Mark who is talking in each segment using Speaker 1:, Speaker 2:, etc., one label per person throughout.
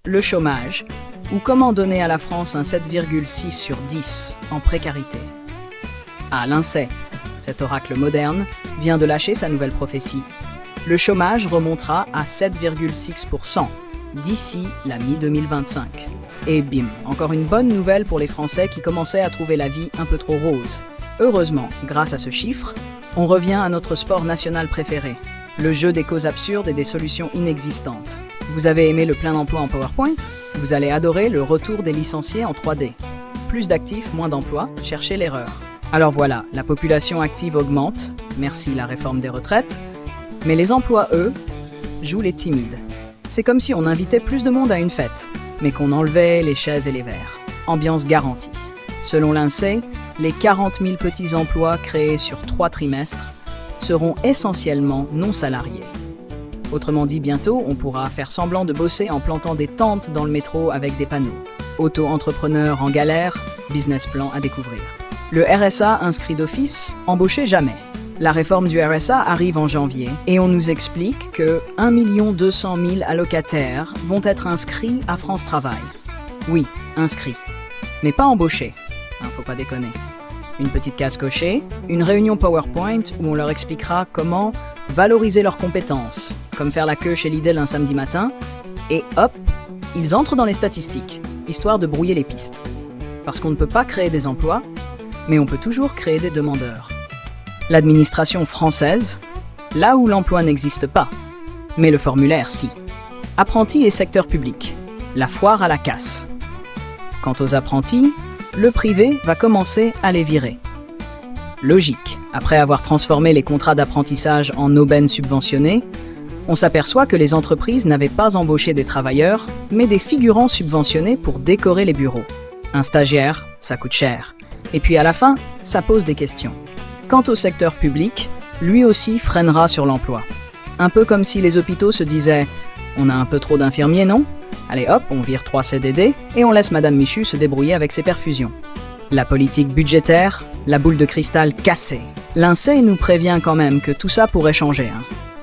Speaker 1: le chômage, ou comment donner à la France un 7,6 sur 10 en précarité. Ah, l'INSEE, cet oracle moderne, vient de lâcher sa nouvelle prophétie. Le chômage remontera à 7,6% d'ici la mi-2025. Et bim, encore une bonne nouvelle pour les Français qui commençaient à trouver la vie un peu trop rose. Heureusement, grâce à ce chiffre, on revient à notre sport national préféré, le jeu des causes absurdes et des solutions inexistantes. Vous avez aimé le plein emploi en PowerPoint? Vous allez adorer le retour des licenciés en 3D. Plus d'actifs, moins d'emplois, cherchez l'erreur. Alors voilà, la population active augmente, merci la réforme des retraites, mais les emplois, eux, jouent les timides. C'est comme si on invitait plus de monde à une fête, mais qu'on enlevait les chaises et les verres. Ambiance garantie. Selon l'INSEE, les 40 000 petits emplois créés sur 3 trimestres seront essentiellement non salariés. Autrement dit, bientôt, on pourra faire semblant de bosser en plantant des tentes dans le métro avec des panneaux. Auto-entrepreneur en galère, business plan à découvrir. Le RSA inscrit d'office, embauché jamais. La réforme du RSA arrive en janvier et on nous explique que 1 200 000 allocataires vont être inscrits à France Travail. Oui, inscrits, mais pas embauchés. Faut pas déconner. Une petite case cochée, une réunion PowerPoint où on leur expliquera comment valoriser leurs compétences, comme faire la queue chez Lidl un samedi matin, et hop, ils entrent dans les statistiques, histoire de brouiller les pistes. Parce qu'on ne peut pas créer des emplois, mais on peut toujours créer des demandeurs. L'administration française, là où l'emploi n'existe pas, mais le formulaire si. Apprentis et secteur public, la foire à la casse. Quant aux apprentis, le privé va commencer à les virer. Logique, après avoir transformé les contrats d'apprentissage en aubaines subventionnées, on s'aperçoit que les entreprises n'avaient pas embauché des travailleurs, mais des figurants subventionnés pour décorer les bureaux. Un stagiaire, ça coûte cher. Et puis à la fin, ça pose des questions. Quant au secteur public, lui aussi freinera sur l'emploi. Un peu comme si les hôpitaux se disaient « On a un peu trop d'infirmiers, non ? Allez hop, on vire 3 CDD et on laisse Madame Michu se débrouiller avec ses perfusions. » La politique budgétaire, la boule de cristal cassée. L'INSEE nous prévient quand même que tout ça pourrait changer.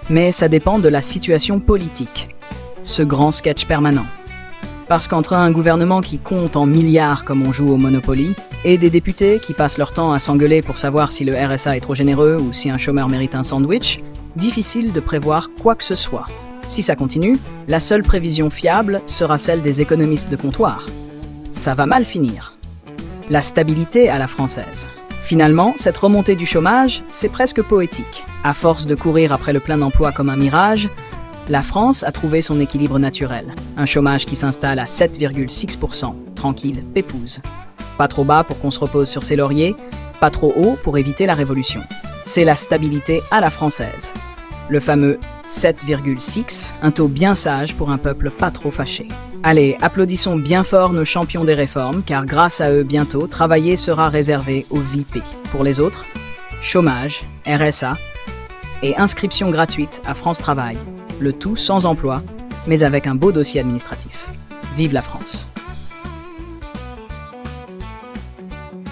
Speaker 1: Mais ça dépend de la situation politique. Ce grand sketch permanent. Parce qu'entre un gouvernement qui compte en milliards comme on joue au Monopoly, et des députés qui passent leur temps à s'engueuler pour savoir si le RSA est trop généreux ou si un chômeur mérite un sandwich, difficile de prévoir quoi que ce soit. Si ça continue, la seule prévision fiable sera celle des économistes de comptoir. Ça va mal finir. La stabilité à la française. Finalement, cette remontée du chômage, c'est presque poétique. À force de courir après le plein emploi comme un mirage, la France a trouvé son équilibre naturel. Un chômage qui s'installe à 7,6%, tranquille, pépouze. Pas trop bas pour qu'on se repose sur ses lauriers, pas trop haut pour éviter la révolution. C'est la stabilité à la française. Le fameux 7,6, un taux bien sage pour un peuple pas trop fâché. Allez, applaudissons bien fort nos champions des réformes, car grâce à eux, bientôt, travailler sera réservé aux VIP. Pour les autres, chômage, RSA et inscription gratuite à France Travail. Le tout sans emploi, mais avec un beau dossier administratif. Vive la France!